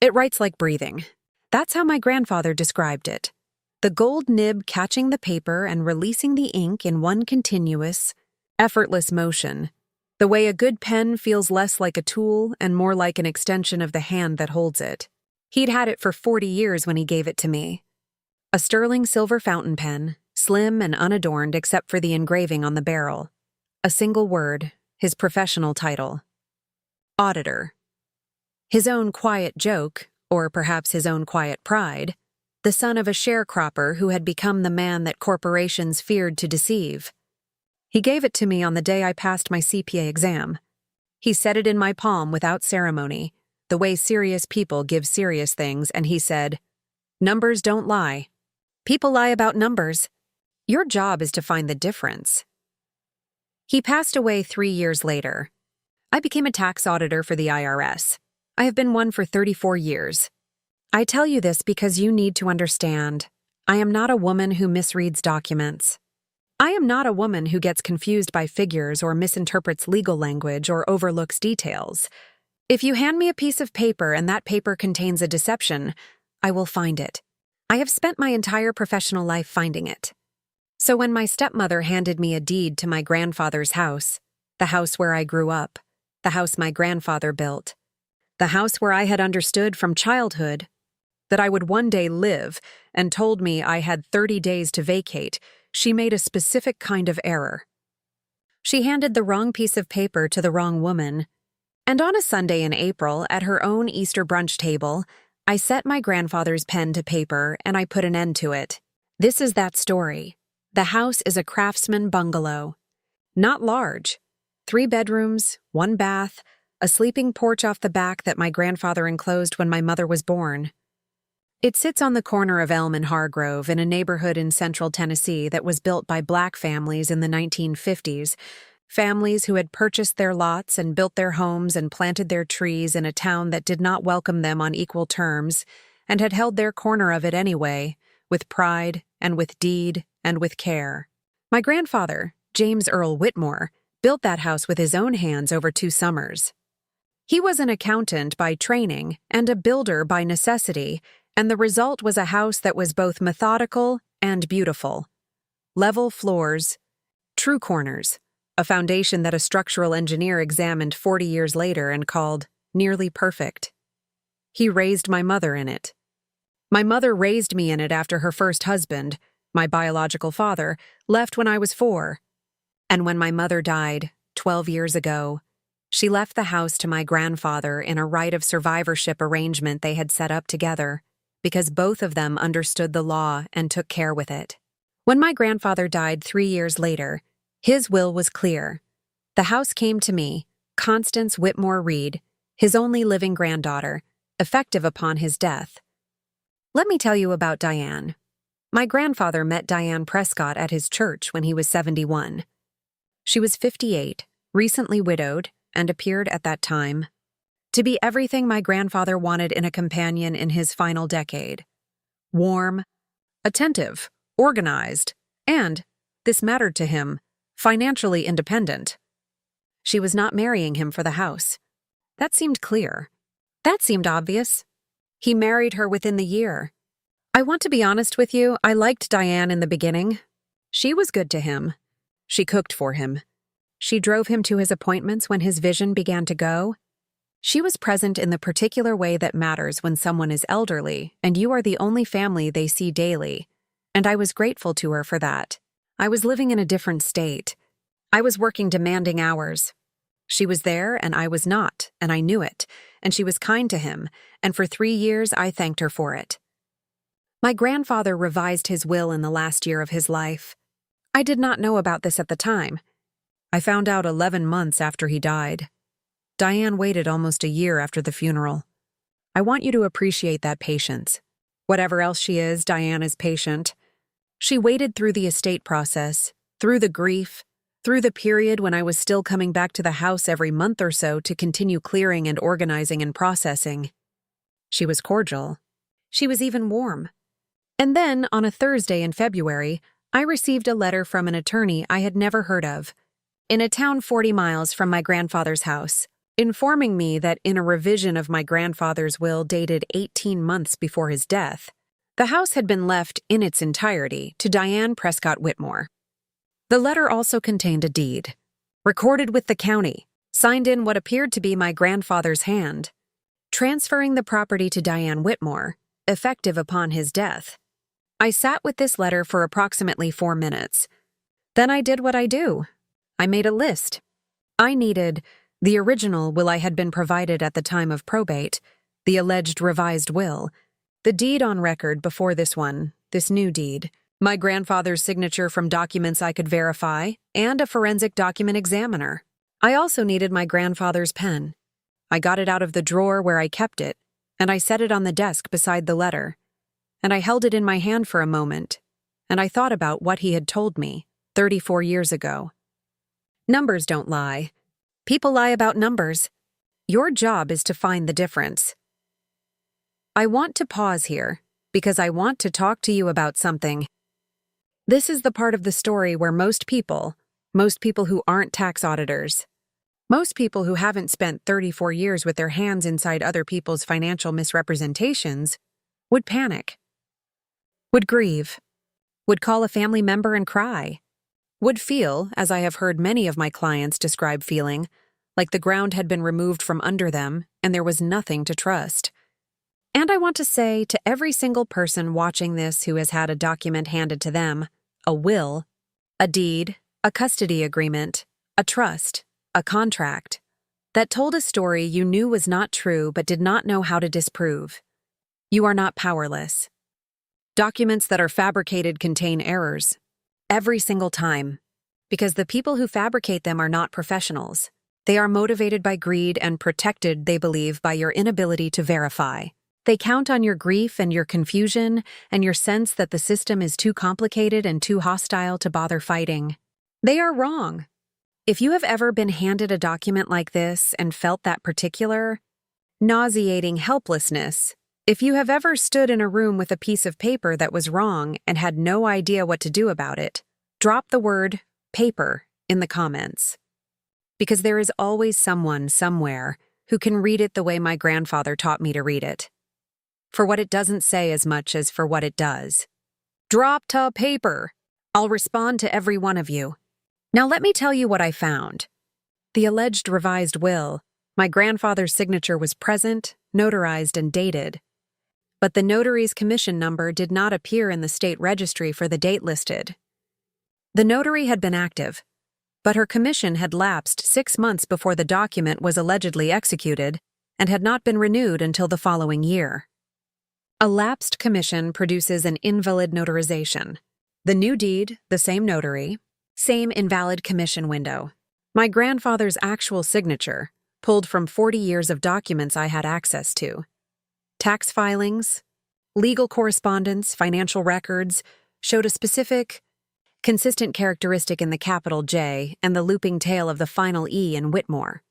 It writes like breathing. That's how my grandfather described it. The gold nib catching the paper and releasing the ink in one continuous, effortless motion. The way a good pen feels less like a tool and more like an extension of the hand that holds it. He'd had it for 40 years when he gave it to me. A sterling silver fountain pen, slim and unadorned except for the engraving on the barrel. A single word, his professional title. Auditor. His own quiet joke, or perhaps his own quiet pride, the son of a sharecropper who had become the man that corporations feared to deceive. He gave it to me on the day I passed my CPA exam. He set it in my palm without ceremony, the way serious people give serious things, and he said, "Numbers don't lie. People lie about numbers. Your job is to find the difference." He passed away 3 years later. I became a tax auditor for the IRS. I have been one for 34 years. I tell you this because you need to understand. I am not a woman who misreads documents. I am not a woman who gets confused by figures or misinterprets legal language or overlooks details. If you hand me a piece of paper and that paper contains a deception, I will find it. I have spent my entire professional life finding it. So when my stepmother handed me a deed to my grandfather's house, the house where I grew up, the house my grandfather built, the house where I had understood from childhood that I would one day live, and told me I had 30 days to vacate, she made a specific kind of error. She handed the wrong piece of paper to the wrong woman, and on a Sunday in April, at her own Easter brunch table, I set my grandfather's pen to paper and I put an end to it. This is that story. The house is a craftsman bungalow. Not large. 3 bedrooms, 1 bath, a sleeping porch off the back that my grandfather enclosed when my mother was born. It sits on the corner of Elm and Hargrove in a neighborhood in central Tennessee that was built by Black families in the 1950s, families who had purchased their lots and built their homes and planted their trees in a town that did not welcome them on equal terms and had held their corner of it anyway, with pride and with deed and with care. My grandfather, James Earl Whitmore, built that house with his own hands over 2 summers. He was an accountant by training and a builder by necessity, and the result was a house that was both methodical and beautiful. Level floors, true corners, a foundation that a structural engineer examined 40 years later and called nearly perfect. He raised my mother in it. My mother raised me in it after her first husband, my biological father, left when I was 4. And when my mother died, 12 years ago, she left the house to my grandfather in a right of survivorship arrangement they had set up together, because both of them understood the law and took care with it. When my grandfather died 3 years later, his will was clear. The house came to me, Constance Whitmore Reed, his only living granddaughter, effective upon his death. Let me tell you about Diane. My grandfather met Diane Prescott at his church when he was 71. She was 58, recently widowed, and appeared at that time to be everything my grandfather wanted in a companion in his final decade. Warm, attentive, organized, and, this mattered to him, financially independent. She was not marrying him for the house. That seemed clear. That seemed obvious. He married her within the year. I want to be honest with you, I liked Diane in the beginning. She was good to him. She cooked for him. She drove him to his appointments when his vision began to go. She was present in the particular way that matters when someone is elderly and you are the only family they see daily, and I was grateful to her for that. I was living in a different state. I was working demanding hours. She was there and I was not, and I knew it, and she was kind to him, and for 3 years I thanked her for it. My grandfather revised his will in the last year of his life. I did not know about this at the time. I found out 11 months after he died. Diane waited almost a year after the funeral. I want you to appreciate that patience. Whatever else she is, Diane is patient. She waited through the estate process, through the grief, through the period when I was still coming back to the house every month or so to continue clearing and organizing and processing. She was cordial. She was even warm. And then, on a Thursday in February, I received a letter from an attorney I had never heard of, in a town 40 miles from my grandfather's house. informing me that in a revision of my grandfather's will dated 18 months before his death, the house had been left in its entirety to Diane Prescott Whitmore. The letter also contained a deed, recorded with the county, signed in what appeared to be my grandfather's hand, transferring the property to Diane Whitmore, effective upon his death. I sat with this letter for approximately 4 minutes. Then I did what I do. I made a list. I needed the original will I had been provided at the time of probate, the alleged revised will, the deed on record before this one, this new deed, my grandfather's signature from documents I could verify, and a forensic document examiner. I also needed my grandfather's pen. I got it out of the drawer where I kept it, and I set it on the desk beside the letter. And I held it in my hand for a moment, and I thought about what he had told me 34 years ago. Numbers don't lie. People lie about numbers. Your job is to find the difference. I want to pause here because I want to talk to you about something. This is the part of the story where most people who aren't tax auditors, most people who haven't spent 34 years with their hands inside other people's financial misrepresentations, would panic, would grieve, would call a family member and cry, would feel, as I have heard many of my clients describe feeling, like the ground had been removed from under them and there was nothing to trust. And I want to say to every single person watching this who has had a document handed to them, a will, a deed, a custody agreement, a trust, a contract, that told a story you knew was not true but did not know how to disprove. You are not powerless. Documents that are fabricated contain errors, every single time, because the people who fabricate them are not professionals. They are motivated by greed and protected, they believe, by your inability to verify. They count on your grief and your confusion and your sense that the system is too complicated and too hostile to bother fighting. They are wrong. If you have ever been handed a document like this and felt that particular, nauseating helplessness, if you have ever stood in a room with a piece of paper that was wrong and had no idea what to do about it, drop the word paper in the comments. Because there is always someone somewhere who can read it the way my grandfather taught me to read it. For what it doesn't say as much as for what it does. Drop to paper. I'll respond to every one of you. Now let me tell you what I found. The alleged revised will, my grandfather's signature was present, notarized, and dated. But the notary's commission number did not appear in the state registry for the date listed. The notary had been active, but her commission had lapsed 6 months before the document was allegedly executed and had not been renewed until the following year. A lapsed commission produces an invalid notarization. The new deed, the same notary, same invalid commission window. My grandfather's actual signature, pulled from 40 years of documents I had access to. Tax filings, legal correspondence, financial records, showed a specific, consistent characteristic in the capital J and the looping tail of the final E in Whitmore.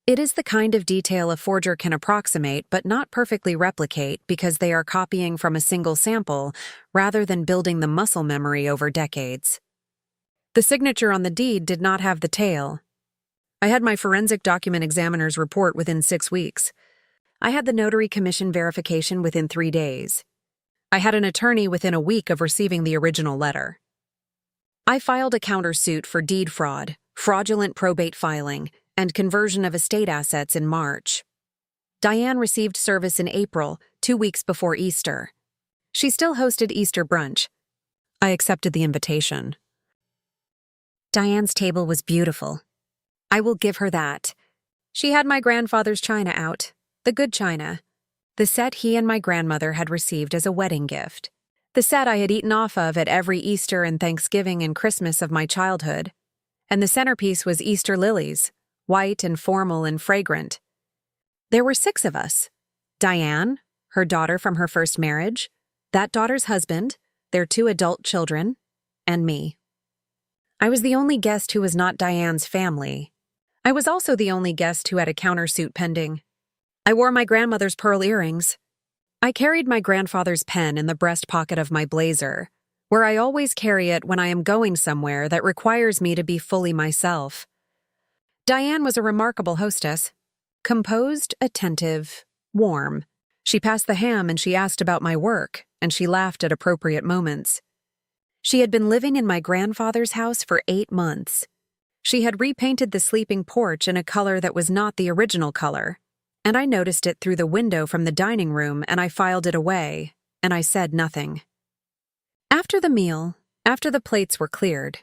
It is the kind of detail a forger can approximate but not perfectly replicate because they are copying from a single sample rather than building the muscle memory over decades. The signature on the deed did not have the tail. I had my forensic document examiner's report within 6 weeks. I had the notary commission verification within 3 days. I had an attorney within a week of receiving the original letter. I filed a countersuit for deed fraud, fraudulent probate filing, and conversion of estate assets in March. Diane received service in April, 2 weeks before Easter. She still hosted Easter brunch. I accepted the invitation. Diane's table was beautiful. I will give her that. She had my grandfather's china out, the good china, the set he and my grandmother had received as a wedding gift, the set I had eaten off of at every Easter and Thanksgiving and Christmas of my childhood, and the centerpiece was Easter lilies, white and formal and fragrant. There were 6 of us. Diane, her daughter from her first marriage, that daughter's husband, their 2 adult children, and me. I was the only guest who was not Diane's family. I was also the only guest who had a countersuit pending. I wore my grandmother's pearl earrings. I carried my grandfather's pen in the breast pocket of my blazer, where I always carry it when I am going somewhere that requires me to be fully myself. Diane was a remarkable hostess. Composed, attentive, warm. She passed the ham and she asked about my work, and she laughed at appropriate moments. She had been living in my grandfather's house for 8 months. She had repainted the sleeping porch in a color that was not the original color, and I noticed it through the window from the dining room, and I filed it away, and I said nothing. After the meal, after the plates were cleared,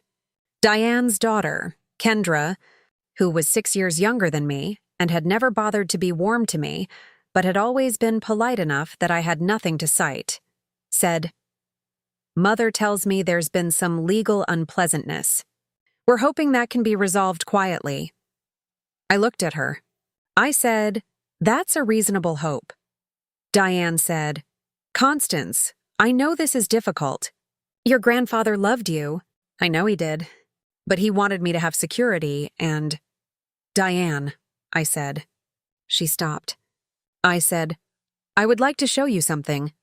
Diane's daughter, Kendra, who was 6 years younger than me and had never bothered to be warm to me, but had always been polite enough that I had nothing to cite, said, "Mother tells me there's been some legal unpleasantness. We're hoping that can be resolved quietly." I looked at her. I said, "That's a reasonable hope." Diane said, "Constance, I know this is difficult. Your grandfather loved you." I know he did. But he wanted me to have security and— "Diane," I said. She stopped. I said, "I would like to show you something."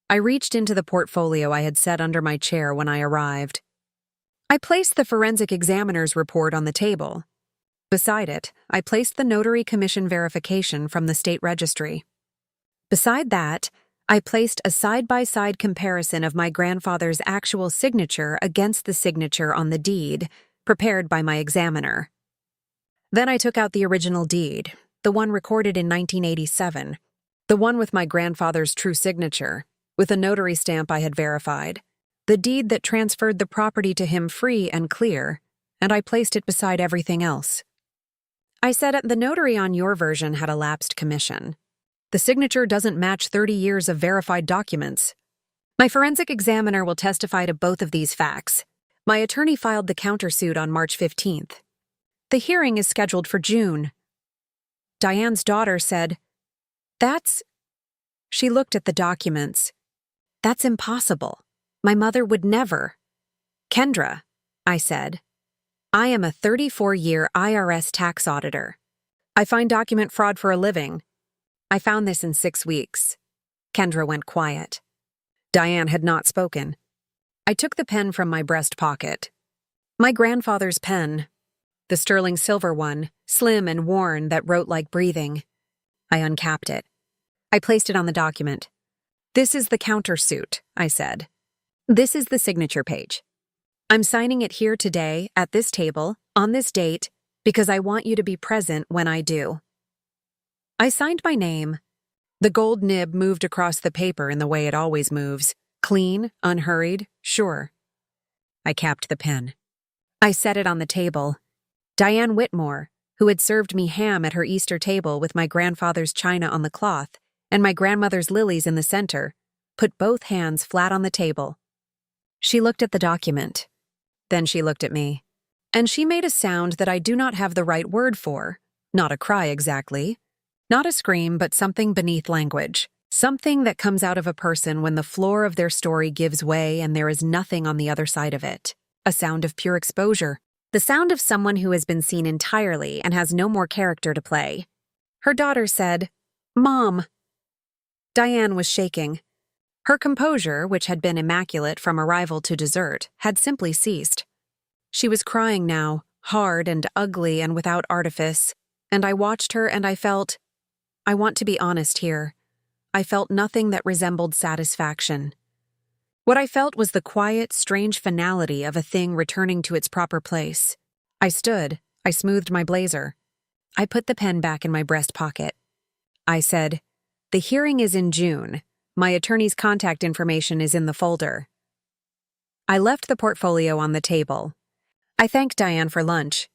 I reached into the portfolio I had set under my chair when I arrived. I placed the forensic examiner's report on the table. Beside it, I placed the notary commission verification from the state registry. Beside that, I placed a side-by-side comparison of my grandfather's actual signature against the signature on the deed, prepared by my examiner. Then I took out the original deed, the one recorded in 1987, the one with my grandfather's true signature, with a notary stamp I had verified, the deed that transferred the property to him free and clear, and I placed it beside everything else. I said the notary on your version had a lapsed commission. The signature doesn't match 30 years of verified documents. My forensic examiner will testify to both of these facts. My attorney filed the countersuit on March 15th. The hearing is scheduled for June. Diane's daughter said, "That's—" She looked at the documents. "That's impossible. My mother would never." "Kendra," I said, "I am a 34-year IRS tax auditor. I find document fraud for a living. I found this in 6 weeks." Kendra went quiet. Diane had not spoken. I took the pen from my breast pocket. My grandfather's pen, the sterling silver one, slim and worn, that wrote like breathing. I uncapped it. I placed it on the document. "This is the countersuit," I said. "This is the signature page. I'm signing it here today, at this table, on this date, because I want you to be present when I do." I signed my name. The gold nib moved across the paper in the way it always moves. Clean, unhurried, sure. I capped the pen. I set it on the table. Diane Whitmore, who had served me ham at her Easter table with my grandfather's china on the cloth and my grandmother's lilies in the center, put both hands flat on the table. She looked at the document. Then she looked at me. And she made a sound that I do not have the right word for. Not a cry exactly. Not a scream, but something beneath language. Something that comes out of a person when the floor of their story gives way and there is nothing on the other side of it. A sound of pure exposure. The sound of someone who has been seen entirely and has no more character to play. Her daughter said, "Mom." Diane was shaking. Her composure, which had been immaculate from arrival to dessert, had simply ceased. She was crying now, hard and ugly and without artifice, and I watched her and I want to be honest here, I felt nothing that resembled satisfaction. What I felt was the quiet, strange finality of a thing returning to its proper place. I stood, I smoothed my blazer. I put the pen back in my breast pocket. I said, "The hearing is in June. My attorney's contact information is in the folder." I left the portfolio on the table. I thanked Diane for lunch.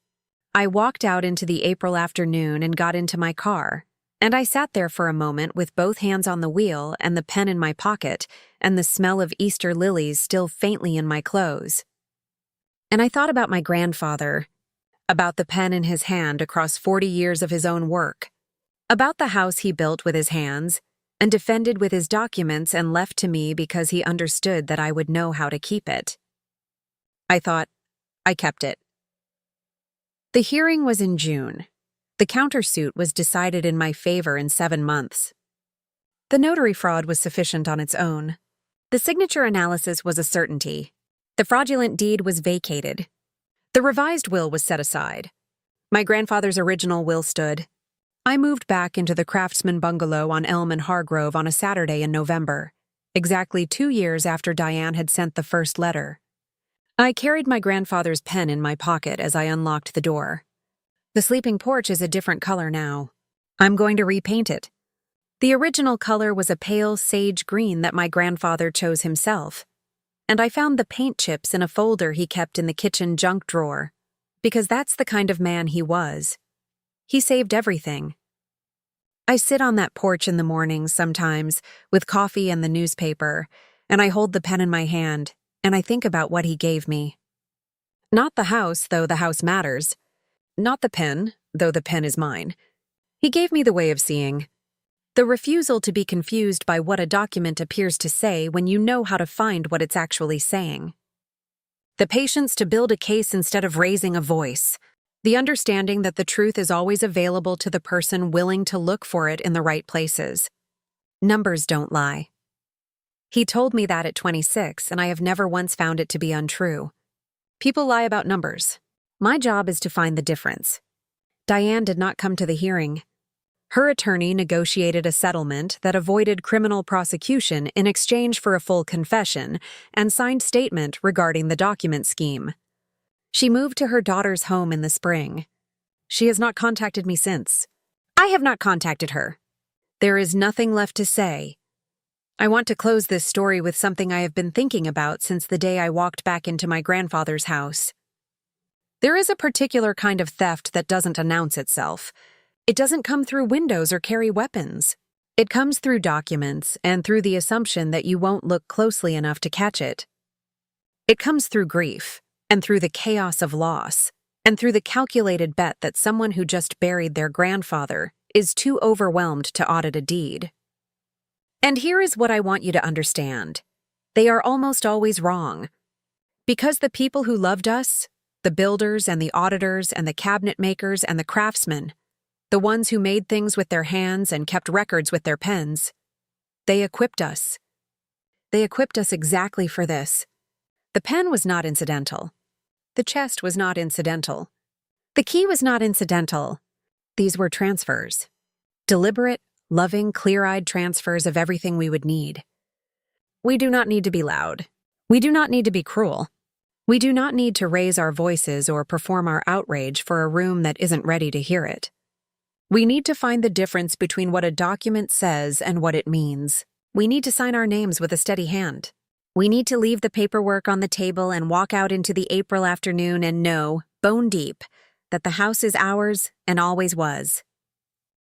I walked out into the April afternoon and got into my car, and I sat there for a moment with both hands on the wheel and the pen in my pocket and the smell of Easter lilies still faintly in my clothes. And I thought about my grandfather, about the pen in his hand across 40 years of his own work, about the house he built with his hands and defended with his documents and left to me because he understood that I would know how to keep it. I thought, I kept it. The hearing was in June. The countersuit was decided in my favor in 7 months. The notary fraud was sufficient on its own. The signature analysis was a certainty. The fraudulent deed was vacated. The revised will was set aside. My grandfather's original will stood. I moved back into the craftsman bungalow on Elm and Hargrove on a Saturday in November, exactly 2 years after Diane had sent the first letter. I carried my grandfather's pen in my pocket as I unlocked the door. The sleeping porch is a different color now. I'm going to repaint it. The original color was a pale sage green that my grandfather chose himself, and I found the paint chips in a folder he kept in the kitchen junk drawer, because that's the kind of man he was. He saved everything. I sit on that porch in the mornings sometimes, with coffee and the newspaper, and I hold the pen in my hand, and I think about what he gave me. Not the house, though the house matters. Not the pen, though the pen is mine. He gave me the way of seeing. The refusal to be confused by what a document appears to say when you know how to find what it's actually saying. The patience to build a case instead of raising a voice. The understanding that the truth is always available to the person willing to look for it in the right places. Numbers don't lie. He told me that at 26, and I have never once found it to be untrue. People lie about numbers. My job is to find the difference. Diane did not come to the hearing. Her attorney negotiated a settlement that avoided criminal prosecution in exchange for a full confession and signed statement regarding the document scheme. She moved to her daughter's home in the spring. She has not contacted me since. I have not contacted her. There is nothing left to say. I want to close this story with something I have been thinking about since the day I walked back into my grandfather's house. There is a particular kind of theft that doesn't announce itself. It doesn't come through windows or carry weapons. It comes through documents and through the assumption that you won't look closely enough to catch it. It comes through grief, and through the chaos of loss, and through the calculated bet that someone who just buried their grandfather is too overwhelmed to audit a deed. And here is what I want you to understand. They are almost always wrong. Because the people who loved us, the builders and the auditors and the cabinet makers and the craftsmen, the ones who made things with their hands and kept records with their pens, they equipped us. They equipped us exactly for this. The pen was not incidental. The chest was not incidental. The key was not incidental. These were transfers. Deliberate, loving, clear-eyed transfers of everything we would need. We do not need to be loud. We do not need to be cruel. We do not need to raise our voices or perform our outrage for a room that isn't ready to hear it. We need to find the difference between what a document says and what it means. We need to sign our names with a steady hand. We need to leave the paperwork on the table and walk out into the April afternoon and know, bone deep, that the house is ours and always was.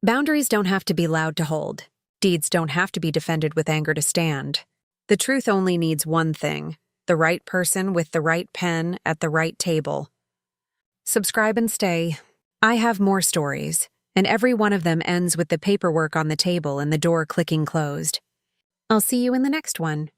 Boundaries don't have to be loud to hold. Deeds don't have to be defended with anger to stand. The truth only needs one thing: the right person with the right pen at the right table. Subscribe and stay. I have more stories, and every one of them ends with the paperwork on the table and the door clicking closed. I'll see you in the next one.